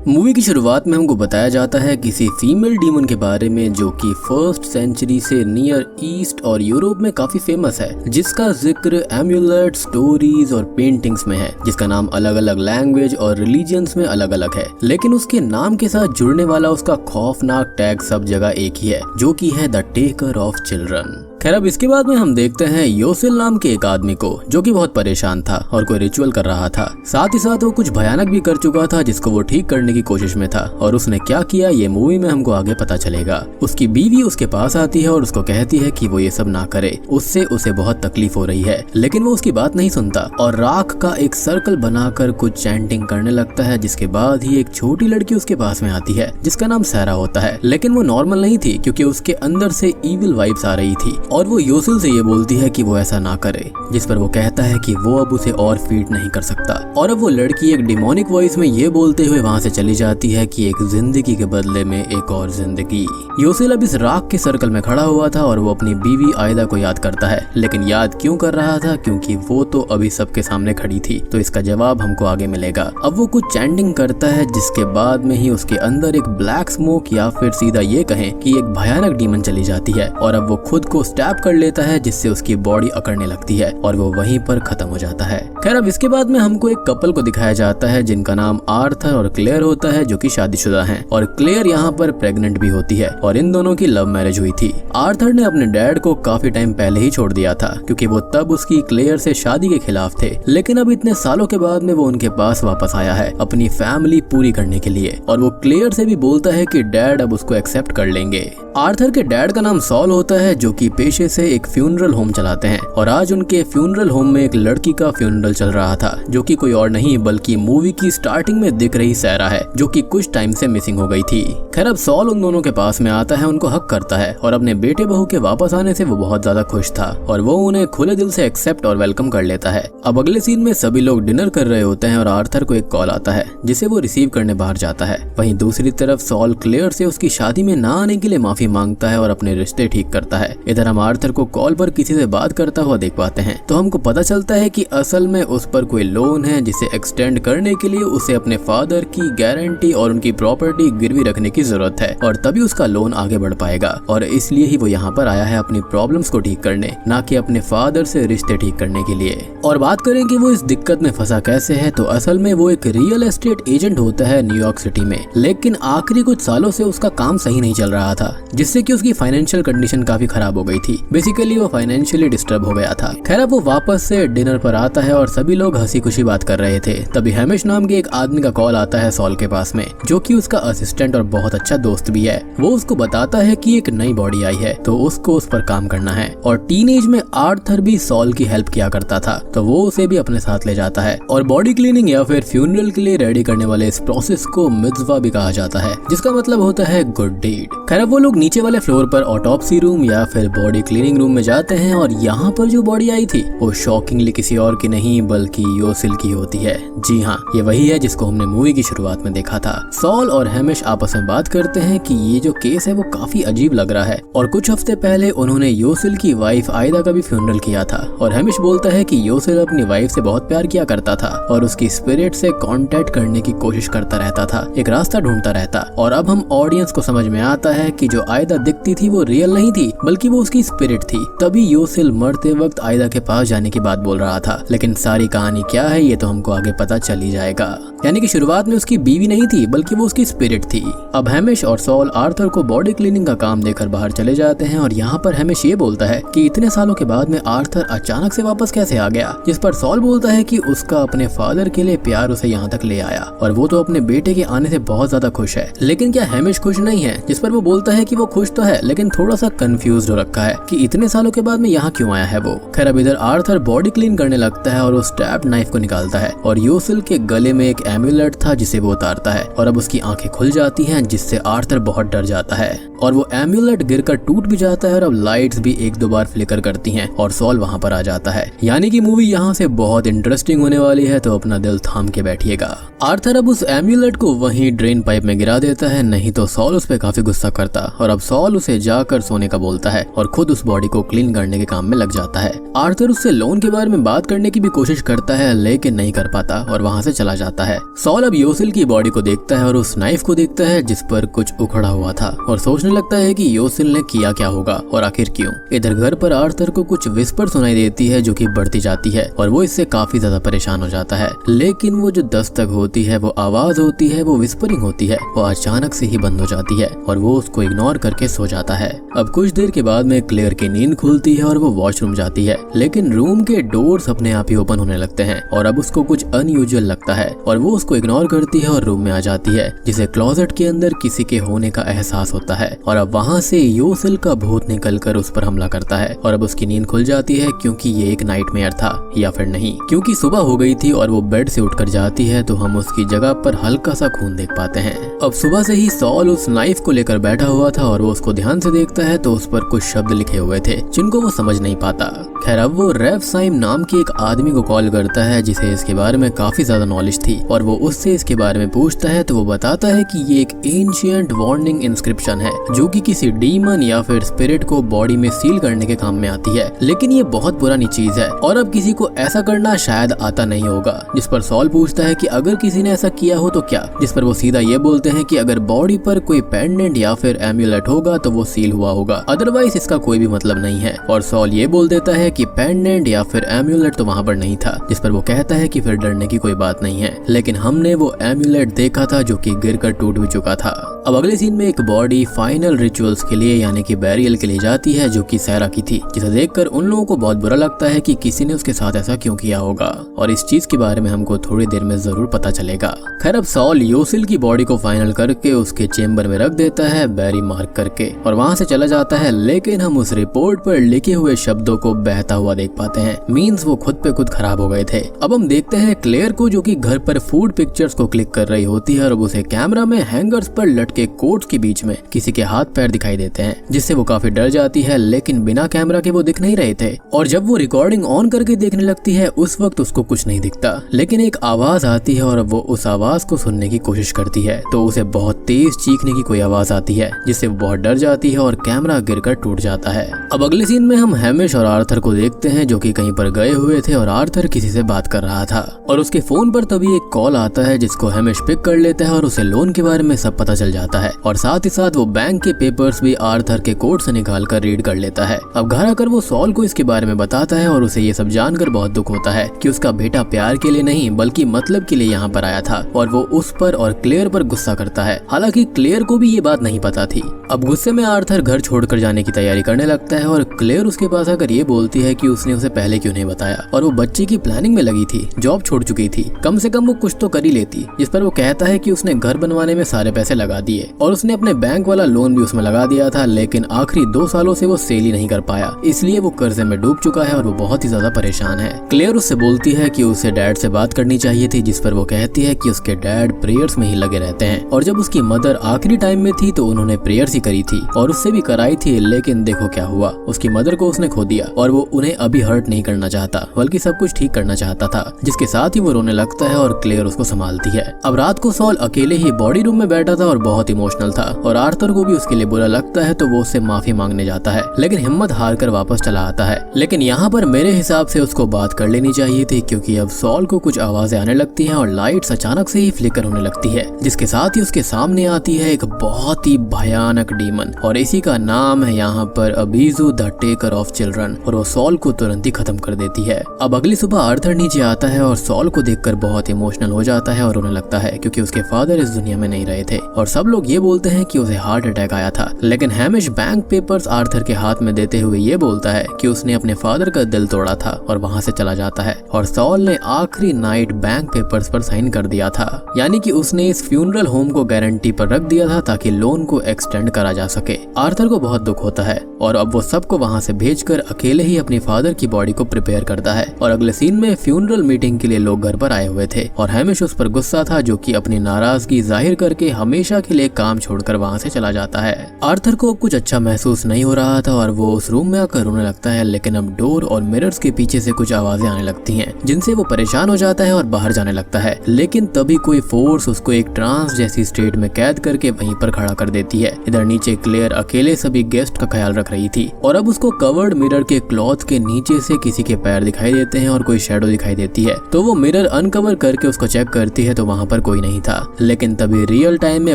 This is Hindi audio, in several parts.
मूवी की शुरुआत में हमको बताया जाता है किसी फीमेल डीमन के बारे में जो कि 1st सेंचुरी से नियर ईस्ट और यूरोप में काफी फेमस है, जिसका जिक्र एम्यूलेट, स्टोरीज और पेंटिंग्स में है, जिसका नाम अलग अलग लैंग्वेज और रिलीजियंस में अलग अलग है, लेकिन उसके नाम के साथ जुड़ने वाला उसका खौफनाक टैग सब जगह एक ही है, जो कि है द टेकर ऑफ चिल्ड्रन। खैर अब इसके बाद में हम देखते हैं योसेल नाम के एक आदमी को, जो कि बहुत परेशान था और कोई रिचुअल कर रहा था। साथ ही साथ वो कुछ भयानक भी कर चुका था जिसको वो ठीक करने की कोशिश में था, और उसने क्या किया ये मूवी में हमको आगे पता चलेगा। उसकी बीवी उसके पास आती है और उसको कहती है कि वो ये सब ना करे, उससे उसे बहुत तकलीफ हो रही है, लेकिन वो उसकी बात नहीं सुनता और राख का एक सर्कल बनाकर कुछ चैंटिंग करने लगता है। जिसके बाद ही एक छोटी लड़की उसके पास में आती है जिसका नाम सैरा होता है, लेकिन वो नॉर्मल नहीं थी क्योंकि उसके अंदर से ईविल वाइब्स आ रही थी, और वो योसेल से ये बोलती है कि वो ऐसा ना करे, जिस पर वो कहता है कि वो अब उसे और फीड नहीं कर सकता। और अब वो लड़की एक डिमोनिक वॉइस में ये बोलते हुए वहाँ से चली जाती है कि एक जिंदगी के बदले में एक और जिंदगी। योसेल अब इस राख के सर्कल में खड़ा हुआ था और वो अपनी बीवी आयदा को याद करता है, लेकिन याद क्यों कर रहा था? क्योंकि वो तो अभी सबके सामने खड़ी थी। तो इसका जवाब हमको आगे मिलेगा। अब वो कुछ चैंटिंग करता है जिसके बाद में ही उसके अंदर एक ब्लैक स्मोक या फिर सीधा ये कहें कि एक भयानक डीमन चली जाती है, और अब वो खुद को स्टैब कर लेता है जिससे उसकी बॉडी अकड़ने लगती है और वो वहीं पर खत्म हो जाता है। खैर अब इसके बाद में हमको एक कपल को दिखाया जाता है जिनका नाम आर्थर और क्लेयर होता है, जो कि शादीशुदा हैं, और क्लेयर यहाँ पर प्रेग्नेंट भी होती है, और इन दोनों की लव मैरिज हुई थी। आर्थर ने अपने डैड को काफी टाइम पहले ही छोड़ दिया था क्योंकि वो तब उसकी क्लेयर से शादी के खिलाफ थे, लेकिन अब इतने सालों के बाद में वो उनके पास वापस आया है अपनी फैमिली पूरी करने के लिए, और वो क्लेयर से भी बोलता है कि डैड अब उसको एक्सेप्ट कर लेंगे। आर्थर के डैड का नाम सॉल होता है, जो कि पेशे से एक फ्यूनरल होम चलाते हैं, और आज उनके फ्यूनरल होम में एक लड़की का फ्यूनरल चल रहा था, जो कि कोई और नहीं बल्कि मूवी की स्टार्टिंग में दिख रही सैरा है, जो कि कुछ टाइम से मिसिंग हो गई थी। खैर अब सॉल उन दोनों के पास में आता है, उनको हक करता है, और अपने बेटे बहू के वापस आने से वो बहुत ज्यादा खुश था, और वो उन्हें खुले दिल से एक्सेप्ट और वेलकम कर लेता है। अब अगले सीन में सभी लोग डिनर कर रहे होते हैं और आर्थर को एक कॉल आता है जिसे वो रिसीव करने बाहर जाता है। वहीं दूसरी तरफ सॉल क्लेयर से उसकी शादी में ना आने के लिए माफी मांगता है और अपने रिश्ते ठीक करता है। इधर हम आर्थर को कॉल पर किसी से बात करता हुआ देख पाते हैं, तो हमको पता चलता है कि असल में उस पर कोई लोन है जिसे एक्सटेंड करने के लिए उसे अपने फादर की गारंटी और उनकी प्रॉपर्टी गिरवी रखने की जरूरत है, और तभी उसका लोन आगे बढ़ पाएगा, और इसलिए ही वो यहाँ पर आया है अपनी प्रॉब्लम्स को ठीक करने, ना कि अपने फादर से रिश्ते ठीक करने के लिए। और बात करें कि वो इस दिक्कत में फंसा कैसे है, तो असल में वो एक रियल एस्टेट एजेंट होता है न्यूयॉर्क सिटी में, लेकिन आखिरी कुछ सालों से उसका काम सही नहीं चल रहा था, जिससे कि उसकी फाइनेंशियल कंडीशन काफी खराब हो गई थी। बेसिकली वो फाइनेंशियली डिस्टर्ब हो गया था। खैर अब वो वापस से डिनर पर आता है और सभी लोग हंसी खुशी बात कर रहे थे, तभी हैमिश नाम के एक आदमी का कॉल आता है सॉल के पास में, जो कि उसका असिस्टेंट और बहुत अच्छा दोस्त भी है। वो उसको बताता है कि एक नई बॉडी आई है, तो उसको उस पर काम करना है, और टीनेज में आर्थर भी सॉल की हेल्प किया करता था, तो वो उसे भी अपने साथ ले जाता है। और बॉडी क्लीनिंग या फिर फ्यूनरल के लिए रेडी करने वाले इस प्रोसेस को मित्ज़वा भी कहा जाता है, जिसका मतलब होता है गुड डीड। खैर वो लोग नीचे वाले फ्लोर पर ऑटोप्सी रूम या फिर बॉडी क्लीनिंग रूम में जाते हैं, और यहाँ पर जो बॉडी आई थी वो शॉकिंगली किसी और की नहीं बल्कि योसेल की होती है। जी हाँ, ये वही है जिसको हमने मूवी की शुरुआत में देखा था। सॉल और हैमिश आपस में बात करते हैं कि ये जो केस है वो काफी अजीब लग रहा है, और कुछ हफ्ते पहले उन्होंने योसेल की वाइफ आयदा का भी फ्यूनरल किया था, और हैमिश बोलता है कि योसेल अपनी वाइफ से बहुत प्यार किया करता था और उसकी स्पिरिट से कांटेक्ट करने की कोशिश करता रहता था, एक रास्ता ढूंढता रहता। और अब हम ऑडियंस को समझ में आता है कि जो आयदा दिखती थी वो रियल नहीं थी बल्कि वो उसकी स्पिरिट थी। तभी योसेल मरते वक्त आयदा के पास जाने की बात बोल रहा था, लेकिन सारी कहानी क्या है ये तो हमको आगे पता चल ही जाएगा। यानी कि शुरुआत में उसकी बीवी नहीं थी बल्कि वो उसकी स्पिरिट थी। अब हैमिश और सॉल आर्थर को बॉडी क्लीनिंग का काम देकर बाहर चले जाते हैं, और यहाँ पर हैमिश ये बोलता है कि इतने सालों के बाद में आर्थर अचानक से वापस कैसे आ गया, जिस पर सॉल बोलता है कि उसका अपने फादर के लिए प्यार उसे यहाँ तक ले आया, और वो तो अपने बेटे के आने से बहुत ज्यादा खुश है। लेकिन क्या हैमिश खुश नहीं है? जिस पर वो बोलता है कि वो खुश तो है लेकिन थोड़ा सा कंफ्यूज हो रखा है कि इतने सालों के बाद में यहाँ क्यों आया है वो। खैर अब इधर आर्थर बॉडी क्लीन करने लगता है और वो स्टैब नाइफ को निकालता है, और योसेल के गले में एक एम्यूलेट था जिसे वो उतारता है, और अब उसकी आंखें खुल जाती हैं जिससे आर्थर बहुत डर जाता है, और वो एम्यूलेट गिरकर टूट भी जाता है, और अब लाइट्स भी एक दो बार फ्लिकर करती हैं और सॉल वहां पर आ जाता है। यानी कि मूवी यहाँ से बहुत इंटरेस्टिंग होने वाली है, तो अपना दिल थाम के बैठिएगा। आर्थर अब उस एम्यूलेट को वहीं ड्रेन पाइप में गिरा देता है, नहीं तो सॉल उस पर काफी गुस्सा करता, और अब सॉल उसे जाकर सोने का बोलता है और खुद खुद उस बॉडी को क्लीन करने के काम में लग जाता है। आर्थर उससे लोन के बारे में बात करने की भी कोशिश करता है लेकिन नहीं कर पाता और वहाँ से चला जाता है। सॉल अब योसेल की बॉडी को देखता है और उस नाइफ को देखता है जिस पर कुछ उखड़ा हुआ था और सोचने लगता है कि योसेल ने किया क्या होगा और आखिर क्यों। इधर घर पर आर्थर को कुछ विस्पर सुनाई देती है जो कि बढ़ती जाती है और वो इससे काफी ज्यादा परेशान हो जाता है। लेकिन वो जो दस्तक होती है, वो आवाज होती है, वो विस्परिंग होती है, वो अचानक से ही बंद हो जाती है और वो उसको इग्नोर करके सो जाता है। अब कुछ देर के बाद में क्लेयर की नींद खुलती है और वो वॉशरूम जाती है, लेकिन रूम के डोर्स अपने आप ही ओपन होने लगते हैं और अब उसको कुछ अनयूजुअल लगता है और वो उसको इग्नोर करती है और रूम में आ जाती है, जिसे क्लोजेट के अंदर किसी के होने का एहसास होता है। और अब वहाँ से योसेल का भूत निकलकर उस पर हमला करता है और अब उसकी नींद खुल जाती है, क्योंकि ये एक नाइटमेयर था या फिर नहीं, क्योंकि सुबह हो गई थी और वो बेड से उठकर जाती है तो हम उसकी जगह पर हल्का सा खून देख पाते हैं। अब सुबह से ही सॉल उस नाइफ को लेकर बैठा हुआ था और वो उसको ध्यान से देखता है तो उस पर कुछ शब्द लिखे हुए थे जिनको वो समझ नहीं पाता। खैर अब वो रेफ साइम नाम के एक आदमी को कॉल करता है जिसे इसके बारे में काफी ज्यादा नॉलेज थी और वो उससे इसके बारे में पूछता है तो वो बताता है कि ये एक एंशिएंट वार्निंग इंस्क्रिप्शन है जो कि किसी डीमन या फिर स्पिरिट को बॉडी में सील करने के काम में आती है, लेकिन ये बहुत पुरानी चीज है और अब किसी को ऐसा करना शायद आता नहीं होगा। जिस पर सॉल पूछता है कि अगर किसी ने ऐसा किया हो तो क्या, जिस पर वो सीधा ये बोलते हैं कि अगर बॉडी पर कोई पेंडेंट या फिर एम्यूलेट होगा तो वो सील हुआ होगा, अदरवाइज इसका कोई भी मतलब नहीं है। और सॉल ये बोल देता है कि पेंडेंट या फिर एम्यूलेट तो वहाँ पर नहीं था, जिस पर वो कहता है कि फिर डरने की कोई बात नहीं है, लेकिन हमने वो एम्यूलेट देखा था जो कि गिरकर टूट भी चुका था। अब अगले सीन में एक बॉडी फाइनल रिचुअल्स के लिए यानी कि बैरियल के लिए जाती है जो कि सैरा की थी, जिसे देखकर उन लोगों को बहुत बुरा लगता है कि किसी ने उसके साथ ऐसा क्यों किया होगा और इस चीज के बारे में हमको थोड़ी देर में जरूर पता चलेगा। खैर अब सॉल योसेल की बॉडी को फाइनल करके उसके चेम्बर में रख देता है बैरी मार्क करके और वहाँ से चला जाता है, लेकिन हम उस रिपोर्ट पर लिखे हुए शब्दों को बहता हुआ देख पाते हैं। मीन्स वो खुद पे खुद खराब हो गए थे। अब हम देखते हैं क्लेयर को जो कि घर पर फूड पिक्चर्स को क्लिक कर रही होती है और उसे कैमरा में हैंगर्स पर लटके कोट्स के बीच में किसी के हाथ पैर दिखाई देते हैं, जिससे वो काफी डर जाती है, लेकिन बिना कैमरा के वो दिख नहीं रहे थे। और जब वो रिकॉर्डिंग ऑन करके देखने लगती है उस वक्त उसको कुछ नहीं दिखता, लेकिन एक आवाज आती है और वो उस आवाज को सुनने की कोशिश करती है तो उसे बहुत तेज चीखने की कोई आवाज आती है, जिससे वो बहुत डर जाती है और कैमरा गिरकर टूट जाता है। अब अगले सीन में हम हैमिश और आर्थर को देखते हैं जो कि कहीं पर गए हुए थे और आर्थर किसी से बात कर रहा था और उसके फोन पर तभी एक कॉल आता है जिसको हैमिश पिक कर लेता है और उसे लोन के बारे में सब पता चल जाता है और साथ ही साथ वो बैंक के पेपर्स भी आर्थर के कोट से निकाल कर रीड कर लेता है। अब घर आकर वो सॉल को इसके बारे में बताता है और उसे ये सब जानकर बहुत दुख होता है कि उसका बेटा प्यार के लिए नहीं बल्कि मतलब के लिए यहाँ पर आया था और वो उस पर और क्लेयर पर गुस्सा करता है। हालांकि क्लेयर को भी ये बात नहीं पता थी। अब गुस्से में आर्थर घर छोड़कर जाने की तैयारी करने लगता है और क्लेयर उसके पास आकर ये बोलती है कि उसने उसे पहले क्यों नहीं बताया और वो बच्चे की प्लानिंग में लगी थी, जॉब छोड़ चुकी थी, कम से कम वो कुछ तो कर ही लेती। जिस पर वो कहता है कि उसने घर बनवाने में सारे पैसे लगा दिए और उसने अपने बैंक वाला लोन भी उसमें लगा दिया था, लेकिन आखिरी 2 सालों से वो सेल ही नहीं कर पाया, इसलिए वो कर्जे में डूब चुका है और वो बहुत ही ज्यादा परेशान है। क्लेयर उससे बोलती है कि उसे डैड से बात करनी चाहिए थी, जिस पर वो कहती है कि उसके डैड प्रेयर्स में ही लगे रहते हैं और जब उसकी मदर आखिरी टाइम में थी तो उन्होंने प्रेयर्स ही करी थी और उससे भी कराई थी, लेकिन देखो क्या हुआ, उसकी मदर को उसने खो दिया और वो उन्हें अभी हर्ट नहीं करना चाहता बल्कि सब कुछ ठीक करना चाहता था, जिसके साथ ही वो रोने लगता है और क्लेयर उसको संभालती है। अब रात को सॉल अकेले ही बॉडी रूम में बैठा था और बहुत इमोशनल था और आर्थर को भी उसके लिए बुरा लगता है तो वो उससे माफी मांगने जाता है, लेकिन हिम्मत हार कर वापस चला आता है। लेकिन यहाँ पर मेरे हिसाब से उसको बात कर लेनी चाहिए थी, क्योंकि अब सॉल को कुछ आवाजें आने लगती हैं और लाइट्स अचानक से ही फ्लिकर होने लगती है, जिसके साथ ही उसके सामने आती है एक बहुत ही भयानक डीमन और इसी का नाम है यहाँ पर अबीजू द टेकर ऑफ चिल्ड्रन और वो सॉल को तुरंत ही खत्म कर देती है। अब अगली सुबह आर्थर नीचे आता है और सॉल को देखकर बहुत इमोशनल हो जाता है और रोने लगता है, क्योंकि उसके फादर इस दुनिया में नहीं रहे थे और सब लोग ये बोलते हैं कि उसे हार्ट अटैक आया था। लेकिन हैमिश बैंक पेपर्स आर्थर के हाथ में देते हुए ये बोलता है कि उसने अपने फादर का दिल तोड़ा था और वहाँ से चला जाता है और सॉल ने आखिरी नाइट बैंक पेपर्स पर साइन कर दिया था, यानी कि उसने इस फ्यूनरल होम को गारंटी पर रख दिया था ताकि लोन को एक्सटेंड करा जा सके। आर्थर को बहुत दुख होता है और अब वो सबको वहाँ से भेजकर अकेले ही अपनी फादर की बॉडी को प्रिपेयर करता है। और अगले सीन में फ्यूनरल मीटिंग के लिए लोग घर पर आए हुए थे और हैमिश उस पर गुस्सा था, जो कि अपनी नाराजगी जाहिर करके हमेशा के लिए काम छोड़कर वहाँ से चला जाता है। आर्थर को कुछ अच्छा महसूस नहीं हो रहा था और वो उस रूम में आकर रोने लगता है, लेकिन अब डोर और मिरर्स के पीछे से कुछ आवाजें आने लगती हैं, जिनसे वो परेशान हो जाता है और बाहर जाने लगता है। लेकिन तभी कोई फोर्स उसको एक ट्रांस जैसी स्टेट में कैद करके वहीं पर खड़ा कर देती है। इधर नीचे क्लेयर अकेले सभी गेस्ट का ख्याल रख रही थी और अब उसको कवर्ड मिरर के क्लॉथ के नीचे से किसी के पैर दिखाई देते हैं और कोई शैडो दिखाई देती है। तो वो मिरर अनकवर करके उसको चेक करती है तो वहाँ पर कोई नहीं था। लेकिन तभी रियल टाइम में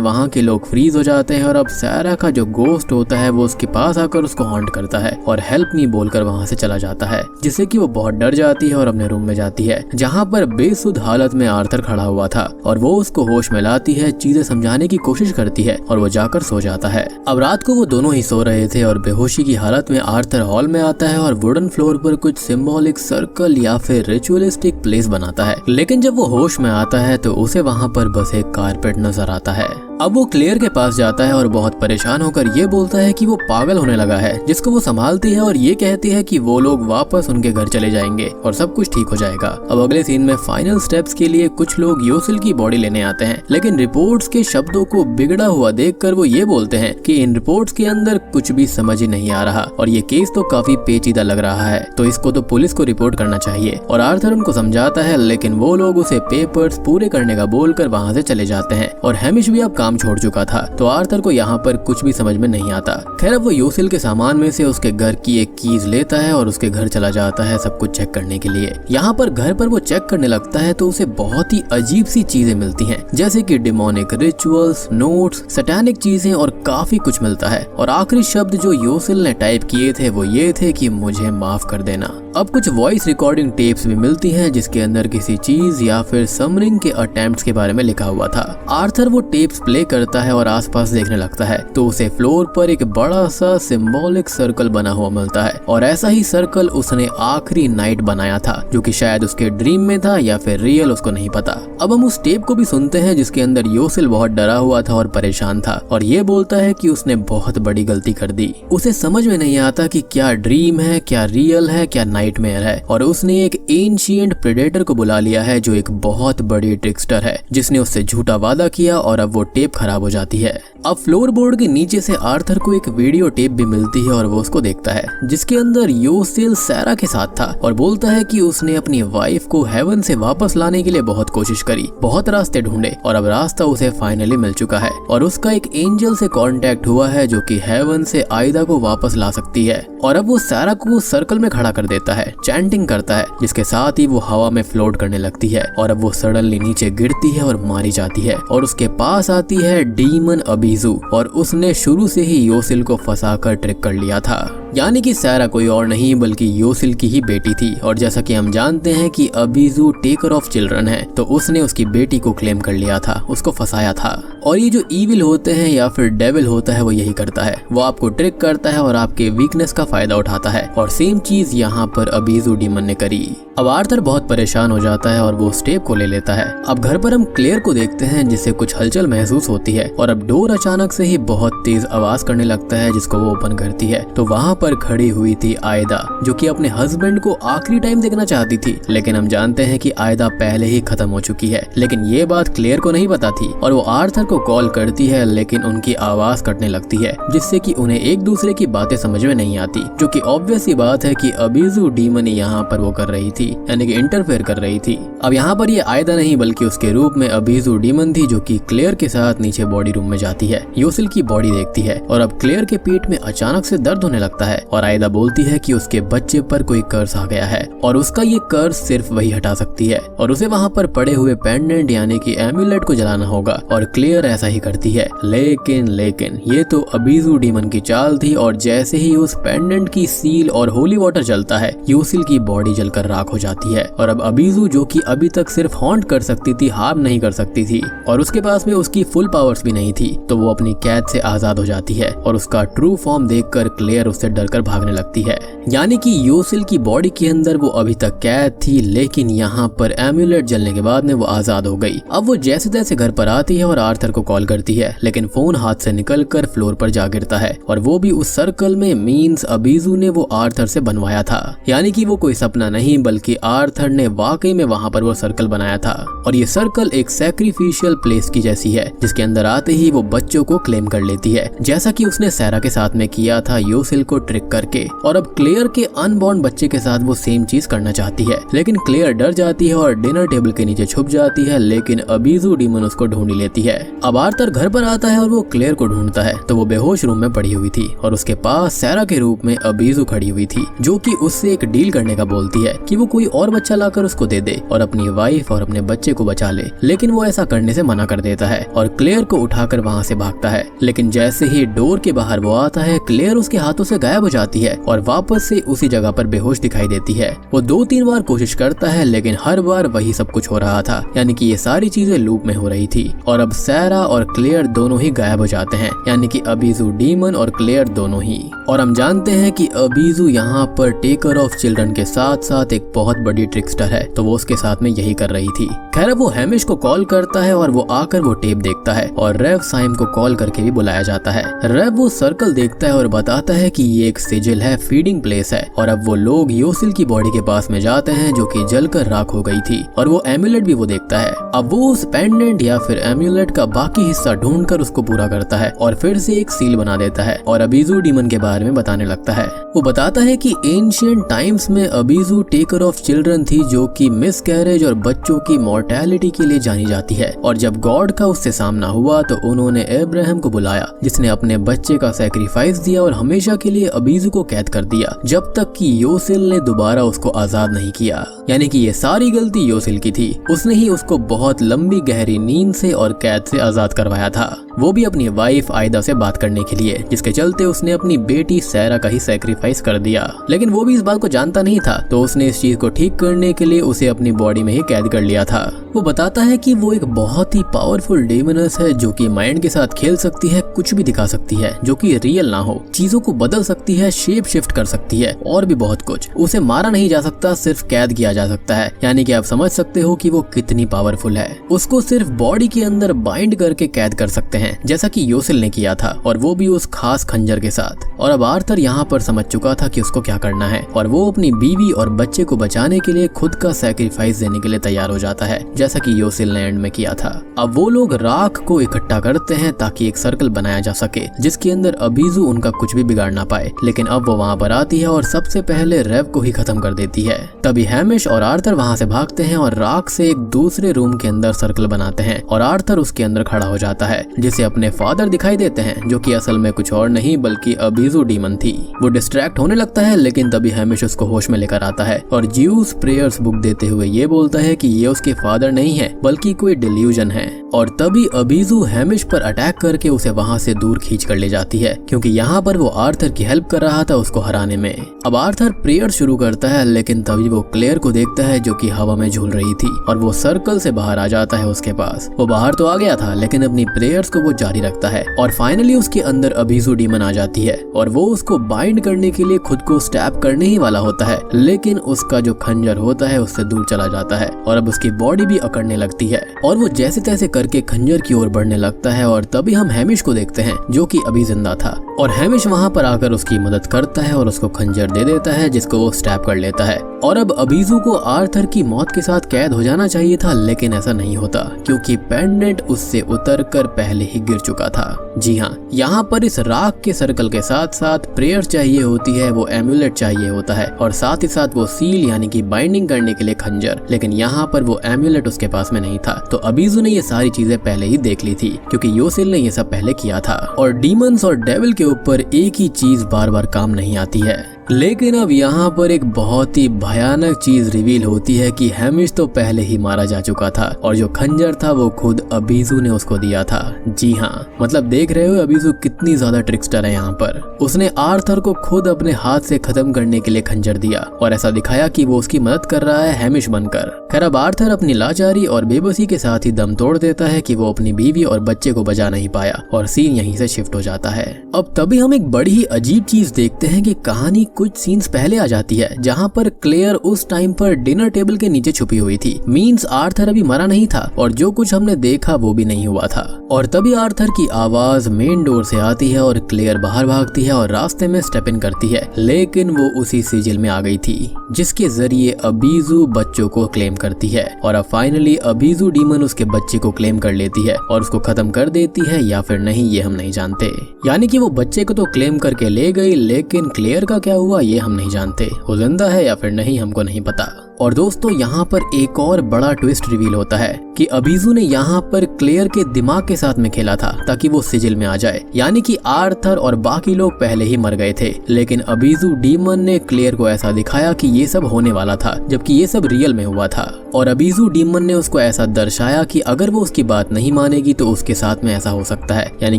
वहाँ के लोग फ्रीज हो जाते हैं और अब सैरा का जो गोस्ट होता है वो उसके पास आकर उसको हॉन्ट करता है और हेल्प मी बोलकर वहाँ से चला जाता है, जिससे कि वो बहुत डर जाती है और अपने रूम में जाती है, जहाँ पर बेसुध हालत में आर्थर खड़ा हुआ था और वो उसको होश में लाती है, चीजें समझाने की कोशिश करती है और वो जाकर सो जाता है। अब रात को वो दोनों ही सो रहे थे और बेहोशी की हालत में आर्थर हॉल में आता है और वुडन फ्लोर पर कुछ सिंबॉलिक सर्कल या फिर रिचुअलिस्टिक प्लेस बनाता है। लेकिन जब वो होश में आता है तो उसे वहाँ पर बस एक कारपेट नजर आता है। अब वो क्लेयर के पास जाता है और बहुत परेशान होकर ये बोलता है कि वो पागल होने लगा है, जिसको वो संभालती है और ये कहती है कि वो लोग वापस उनके घर चले जाएंगे और सब कुछ ठीक हो जाएगा। अब अगले सीन में फाइनल स्टेप्स के लिए कुछ लोग योसिल की बॉडी लेने आते हैं, लेकिन रिपोर्ट्स के शब्दों को बिगड़ा हुआ देखकर वो ये बोलते हैं कि इन रिपोर्ट्स के अंदर कुछ भी समझ ही नहीं आ रहा और ये केस तो काफी पेचीदा लग रहा है, तो इसको तो पुलिस को रिपोर्ट करना चाहिए। और आर्थर उनको समझाता है, लेकिन वो लोग उसे पेपर्स पूरे करने का बोलकर वहाँ से चले जाते हैं और हैमिश भी अब काम छोड़ चुका था, तो आर्थर को यहाँ पर कुछ भी समझ में नहीं आता। खैर अब वो योसिल के सामान में से उसके घर की एक कीज लेता है और उसके घर चला जाता है सब कुछ चेक करने के लिए। यहाँ पर घर पर वो चेक करने लगता है तो उसे बहुत ही अजीब सी चीजें मिलती हैं, जैसे कि डिमोनिक रिचुअल्स, नोट्स, सैटानिक चीजें और काफी कुछ मिलता है। और आखिरी शब्द जो योसिल ने टाइप किए थे वो ये थे कि मुझे माफ कर देना। अब कुछ वॉइस रिकॉर्डिंग टेप्स भी मिलती हैं जिसके अंदर किसी चीज या फिर समरिंग के अटेम्प्ट्स के बारे में लिखा हुआ था। आर्थर वो टेप्स प्ले करता है और आसपास देखने लगता है तो उसे फ्लोर पर एक बड़ा सा सिंबॉलिक सर्कल बना हुआ मिलता है और ऐसा ही सर्कल उसने आखिरी नाइट बनाया था, जो कि शायद उसके ड्रीम में था या फिर रियल, उसको नहीं पता। अब हम उस टेप को भी सुनते हैं जिसके अंदर योसिल बहुत डरा हुआ था और परेशान था और ये बोलता है कि उसने बहुत बड़ी गलती कर दी। उसे समझ में नहीं आता कि क्या ड्रीम है, क्या रियल है, क्या नाइटमेयर है, और उसने एक एंशिएंट प्रेडेटर को बुला लिया है जो एक बहुत बड़ी ट्रिकस्टर है, जिसने उससे झूठा वादा किया और अब वो टेप खराब हो जाती है। अब फ्लोर बोर्ड के नीचे से आर्थर को एक वीडियो टेप भी मिलती है और वो उसको देखता है, जिसके अंदर योसिल सैरा के साथ था और बोलता है कि उसने अपनी वाइफ को हेवन से वापस लाने के लिए बहुत कोशिश करी, बहुत रास्ते ढूंढे और अब रास्ता उसे फाइनली मिल चुका है और उसका एक एंजल से कांटेक्ट हुआ है जो कि हेवन से आयदा को वापस ला सकती है। और अब वो सैरा को सर्कल में खड़ा कर देता है, चैंटिंग करता है, जिसके साथ ही वो हवा में फ्लोट करने लगती है और अब वो सडनली नीचे गिरती है और मारी जाती है और उसके पास आती है डीमन अबीजू और उसने शुरू से ही योसिल को फंसाकर ट्रिक कर लिया था। यानी कि सैरा कोई और नहीं बल्कि योसिल की ही बेटी थी और जैसा कि हम जानते हैं कि अबीजू टेकर ऑफ चिल्ड्रन है, तो उसने उसकी बेटी को क्लेम कर लिया था, उसको फंसाया था। और ये जो ईविल होते हैं या फिर डेविल होता है वो यही करता है, वो आपको ट्रिक करता है और आपके वीकनेस का फायदा उठाता है और सेम चीज यहाँ पर अबीजू डीमन ने करी। अब आर्थर बहुत परेशान हो जाता है और वो स्टेप को ले लेता है। अब घर पर हम क्लेयर को देखते हैं जिसे कुछ हलचल महसूस होती है और अब डोर अचानक से ही बहुत तेज आवाज करने लगता है जिसको वो ओपन करती है तो वहाँ पर खड़ी हुई थी आयदा, जो कि अपने हस्बैंड को आखिरी टाइम देखना चाहती थी, लेकिन हम जानते हैं कि आयदा पहले ही खत्म हो चुकी है। लेकिन ये बात क्लेयर को नहीं पता थी और वो आर्थर को कॉल करती है, लेकिन उनकी आवाज कटने लगती है जिससे कि उन्हें एक दूसरे की बातें समझ में नहीं आती, जो कि ऑब्वियस ही बात है कि अबीजू डीमन यहाँ पर वो कर रही थी, यानी कि इंटरफेयर कर रही थी। अब यहाँ पर ये आयदा नहीं बल्कि उसके रूप में अबीजू डीमन थी, जो कि क्लेयर के साथ नीचे बॉडी रूम में जाती है, योसिल की बॉडी देखती है और अब क्लेयर के पेट में अचानक से दर्द होने लगता है और आयदा बोलती है कि उसके बच्चे पर कोई कर्स आ गया है और उसका ये कर्स सिर्फ वही हटा सकती है और उसे वहाँ पर पड़े हुए पेंडेंट यानी कि एम्यूलेट को जलाना होगा और क्लेयर ऐसा ही करती है। लेकिन ये तो अबीजू डीमन की चाल थी और जैसे ही उस पेंडेंट की सील और होली वाटर जलता है योसिल की बॉडी जलकर राख हो जाती है और अब अबीजू, जो कि अभी तक सिर्फ हॉन्ट कर सकती थी, हार्म नहीं कर सकती थी और उसके पास में उसकी फुल पावर्स भी नहीं थी, तो वो अपनी कैद से आजाद हो जाती है और उसका ट्रू फॉर्म देखकर क्लेयर उससे डर कर भागने लगती है। यानी कि योसेल की बॉडी के अंदर वो अभी तक कैद थी, लेकिन यहाँ पर एम्यूलेट जलने के बाद में वो आजाद हो गई। अब वो जैसे तैसे घर पर आती है और आर्थर को कॉल करती है, लेकिन फोन हाथ से निकलकर फ्लोर पर जा गिरता है, और वो भी उस सर्कल में। मींस अबीजू ने वो आर्थर से बनवाया था, यानी कि वो कोई सपना नहीं बल्कि आर्थर ने वाकई में वहाँ पर वो सर्कल बनाया था। और ये सर्कल एक सैक्रिफिशियल प्लेस की जैसी है, जिसके अंदर आते ही वो बच्चों को क्लेम कर लेती है, जैसा कि उसने सैरा के साथ में किया था योसेल को ट्रिक करके। और अब क्लेयर के अनबॉर्न बच्चे के साथ वो सेम चीज करना चाहती है, लेकिन क्लेयर डर जाती है और डिनर टेबल के नीचे छुप जाती है, लेकिन अबीजू डीमन उसको ढूंढ लेती है। अब आर्थर घर पर आता है और वो क्लेयर को ढूंढता है, तो वो बेहोश रूम में पड़ी हुई थी और उसके पास सैरा के रूप में अबीजू खड़ी हुई थी, जो कि उससे एक डील करने का बोलती है कि वो कोई और बच्चा लाकर उसको दे दे और अपनी वाइफ और अपने बच्चे को बचा ले। लेकिन वो ऐसा करने से मना कर देता है और क्लेयर को उठाकर वहाँ से भागता है। लेकिन जैसे ही डोर के बाहर वो आता है, क्लेयर उसके हाथों से गायब हो जाती है और वापस से उसी जगह पर बेहोश दिखाई देती है। वो 2-3 बार कोशिश करता है, लेकिन हर बार वही सब कुछ हो रहा था, यानी कि ये सारी चीजें लूप में हो रही थी। और अब सैरा और क्लेयर दोनों ही गायब हो जाते हैं, यानी कि अबीजू डीमन और क्लेयर दोनों ही। और हम जानते हैं कि अबीजू यहाँ पर टेकर ऑफ चिल्ड्रन के साथ साथ एक बहुत बड़ी ट्रिकस्टर है, तो वो उसके साथ में यही कर रही थी। खैर वो हैमिश को कॉल करता है और वो आकर वो टेप देखता है, और रेव साइम को कॉल करके भी बुलाया जाता है। रेव वो सर्कल देखता है और बताता है कि ये एक सिजिल है, फीडिंग प्लेस है। और अब वो लोग योसेल की बॉडी के पास में जाते हैं, जो कि जलकर राख हो गई थी, और वो एम्यूलेट भी वो देखता है। अब वो उस पेंडेंट या फिर एम्यूलेट का बाकी हिस्सा ढूंढकर उसको पूरा करता है और फिर से एक सील बना देता है और अबीजू डीमन के बारे में बताने लगता है। वो बताता है कि एंशिएंट टाइम्स में अबीजू टेकर ऑफ चिल्ड्रन थी, जो कि मिसकैरेज और बच्चों की मॉर्टेलिटी के लिए जानी जाती है। और जब गॉड का उससे सामना हुआ तो उन्होंने अब्राहम को बुलाया, जिसने अपने बच्चे का सैक्रिफाइस दिया और हमेशा के लिए अबीजू को कैद कर दिया, जब तक कि योसेल ने दोबारा उसको आजाद नहीं किया। यानी कि ये सारी गलती योसेल की थी, उसने ही उसको बहुत लंबी गहरी नींद से और कैद से आजाद करवाया था, वो भी अपनी वाइफ आयदा से बात करने के लिए, जिसके चलते उसने अपनी बेटी सैरा का ही सैक्रिफाइस कर दिया। लेकिन वो भी इस बात को जानता नहीं था, तो उसने इस चीज को ठीक करने के लिए उसे अपनी बॉडी में ही कैद कर लिया था। वो बताता है कि वो एक बहुत ही पावरफुल डेमनस है, जो कि माइंड के साथ खेल सकती है, कुछ भी दिखा सकती है जो कि रियल ना हो, चीजों को बदल सकती है, शेप शिफ्ट कर सकती है और भी बहुत कुछ। उसे मारा नहीं जा सकता, सिर्फ कैद किया जा सकता है। यानी कि आप समझ सकते हो कि वो कितनी पावरफुल है। उसको सिर्फ बॉडी के अंदर बाइंड करके कैद कर सकते हैं, जैसा कि योसेल ने किया था, और वो भी उस खास खंजर के साथ। और अब आर्थर यहाँ पर समझ चुका था कि उसको क्या करना है, और वो अपनी बीवी और बच्चे को बचाने के लिए खुद का सैक्रिफाइस देने के लिए तैयार हो जाता है, जैसा कि योसेल ने एंड में किया था। अब वो लोग राख को इकट्ठा करते हैं ताकि एक सर्कल बनाया जा सके, जिसके अंदर अबीजू उनका कुछ भी बिगाड़ ना पाए। लेकिन अब वो वहाँ पर आती है और सबसे पहले रेव को ही खत्म कर देती है। तभी हैमिश और आर्थर वहाँ से भागते हैं और राख से एक दूसरे रूम के अंदर सर्कल बनाते हैं, और आर्थर उसके अंदर खड़ा हो जाता है, जिसे अपने फादर दिखाई देते हैं, जो कि असल में कुछ और नहीं बल्कि अबीजू डीमन थी। वो डिस्ट्रैक्ट होने लगता है, लेकिन तभी हैमिश उसको होश में लेकर आता है और ज्यूस प्रेयर्स बुक देते हुए ये बोलता है कि ये उसके फादर नहीं है बल्कि कोई डिल्यूजन है। और तभी अबीजू हैमिश पर अटैक करके उसे वहाँ से दूर खींच कर ले जाती है, क्योंकि यहाँ पर वो आर्थर की हेल्प कर रहा था उसको हराने में। अब आर्थर प्रेयर शुरू करता है, लेकिन तभी वो क्लेयर को देखता है, जो कि हवा में झूल रही थी, और वो सर्कल से बाहर आ जाता है उसके पास। वो बाहर तो आ गया था, लेकिन अपनी प्रेयर्स को वो जारी रखता है, और फाइनली उसके अंदर अबीजू डीमन आ जाती है, और वो उसको बाइंड करने के लिए खुद को स्टैप करने ही वाला होता है, लेकिन उसका जो खंजर होता है उससे दूर चला जाता है, और अब उसकी बॉडी भी अकड़ने लगती है, और वो जैसे तैसे करके खंजर की ओर बढ़ने लगता है। और तभी हम हैमिश को देखते हैं, जो कि अभी जिंदा था, और हैमिश वहाँ पर आकर उसकी मदद करता है और उसको खंजर दे देता है, जिसको वो स्टैप कर लेता है। और अब अबीजू को आर्थर की मौत के साथ कैद हो जाना चाहिए था, लेकिन ऐसा नहीं होता, क्योंकि पेंडेंट उससे उतरकर पहले ही गिर चुका था। जी हाँ, यहाँ पर इस राख के सर्कल के साथ साथ प्रेयर चाहिए होती है, वो एम्यूलेट चाहिए होता है, और साथ ही साथ वो सील यानी कि बाइंडिंग करने के लिए खंजर, लेकिन यहाँ पर वो एम्यूलेट उसके पास में नहीं था। तो अबीजू ने ये सारी चीजें पहले ही देख ली थी, क्योंकि योसेल ने ये सब पहले किया था। और डीमंस और डेविल के ऊपर एक ही चीज बार बार काम नहीं आती है, लेकिन अब यहाँ पर एक बहुत ही भयानक चीज रिवील होती है कि हैमिश तो पहले ही मारा जा चुका था और जो खंजर था वो खुद अबीजू ने उसको दिया था। जी हाँ, मतलब देख रहे हो अबीजू कितनी ज्यादा ट्रिक्स्टर है। यहाँ पर उसने आर्थर को खुद अपने हाथ से खत्म करने के लिए खंजर दिया और ऐसा दिखाया कि वो उसकी मदद कर रहा है हैमिश बनकर। खैर अब आर्थर अपनी लाचारी और बेबसी के साथ ही दम तोड़ देता है कि वो अपनी बीवी और बच्चे को बचा नहीं पाया और सीन यहीं से शिफ्ट हो जाता है। अब तभी हम एक बड़ी ही अजीब चीज देखते हैं कि कहानी कुछ सीन्स पहले आ जाती है जहाँ पर क्लेयर उस टाइम पर डिनर टेबल के नीचे छुपी हुई थी। मीन्स आर्थर अभी मरा नहीं था और जो कुछ हमने देखा वो भी नहीं हुआ था। और तभी आर्थर की आवाज मेन डोर से आती है और क्लेयर बाहर भागती है और रास्ते में स्टेप इन करती है, लेकिन वो उसी सिजिल में आ गई थी जिसके जरिए अबीजू बच्चों को क्लेम करती है। और अब फाइनली अबीजू डीमन उसके बच्चे को क्लेम कर लेती है और उसको खत्म कर देती है, या फिर नहीं ये हम नहीं जानते। यानी कि वो बच्चे को तो क्लेम करके ले गई, लेकिन क्लेयर का क्या हुआ ये हम नहीं जानते। वो जिंदा है या फिर नहीं हमको नहीं पता। और दोस्तों यहाँ पर एक और बड़ा ट्विस्ट रिवील होता है कि अबीजू ने यहाँ पर क्लेयर के दिमाग के साथ में खेला था ताकि वो सिजिल में आ जाए। यानी कि आर्थर और बाकी लोग पहले ही मर गए थे, लेकिन अबीजू डीमन ने क्लेयर को ऐसा दिखाया कि ये सब होने वाला था, जबकि ये सब रियल में हुआ था। और अबीजू डीमन ने उसको ऐसा दर्शाया कि अगर वो उसकी बात नहीं मानेगी तो उसके साथ में ऐसा हो सकता है, यानी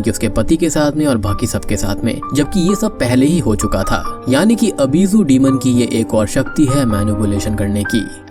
कि उसके पति के साथ में और बाकी सबके साथ में, जबकि ये सब पहले ही हो चुका था। यानी कि अबीजू डीमन की ये एक और शक्ति है मैनिपुलेशन करने की।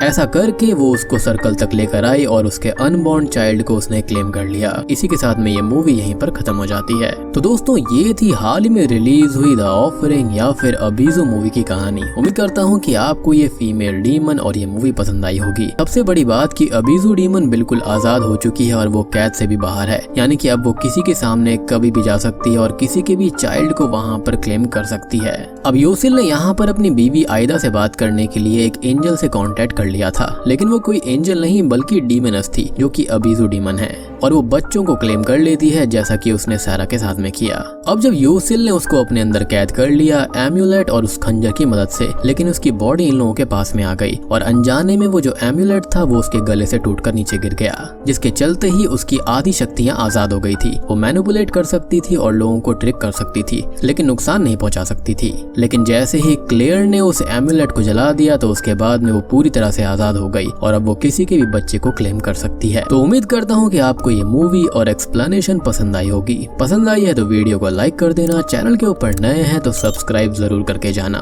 ऐसा करके वो उसको सर्कल तक लेकर आई और उसके अनबॉर्न चाइल्ड को उसने क्लेम कर लिया। इसी के साथ में ये मूवी यहीं पर खत्म हो जाती है। तो दोस्तों ये थी हाल ही में रिलीज हुई द ऑफरिंग या फिर अबीजू मूवी की कहानी। उम्मीद करता हूँ कि आपको ये फीमेल डीमन और ये मूवी पसंद आई होगी। सबसे बड़ी बात कि अबीजू डीमन बिल्कुल आजाद हो चुकी है और वो कैद से भी बाहर है, यानी कि अब वो किसी के सामने कभी भी जा सकती है और किसी के भी चाइल्ड को वहाँ पर क्लेम कर सकती है। अब योसिल ने यहाँ पर अपनी बीवी आयदा से बात करने के लिए एक एंजल से कॉन्टेक्ट कर लिया था, लेकिन वो कोई एंजल नहीं बल्कि डीमनस थी जो कि अबीजू डीमन है और वो बच्चों को क्लेम कर लेती है जैसा कि उसने सारा के साथ में किया। अब जब योसिल ने उसको अपने अंदर कैद कर लिया एम्यूलेट और उस खंजर की मदद से, लेकिन उसकी बॉडी इन लोगों के पास में आ गई और अनजाने में वो जो एम्यूलेट था वो उसके गले से टूटकर नीचे गिर गया, जिसके चलते ही उसकी आधी शक्तियां आजाद हो गई थी। वो मैनिपुलेट कर सकती थी और लोगों को ट्रिक कर सकती थी, लेकिन नुकसान नहीं पहुंचा सकती थी। लेकिन जैसे ही क्लेयर ने उस एम्यूलेट को जला दिया तो उसके बाद में वो पूरी तरह से आजाद हो गई और अब वो किसी के भी बच्चे को क्लेम कर सकती है। तो उम्मीद करता हूँ कि आपको ये मूवी और एक्सप्लेनेशन पसंद आई होगी। पसंद आई है तो वीडियो को लाइक कर देना, चैनल के ऊपर नए हैं तो सब्सक्राइब जरूर करके जाना।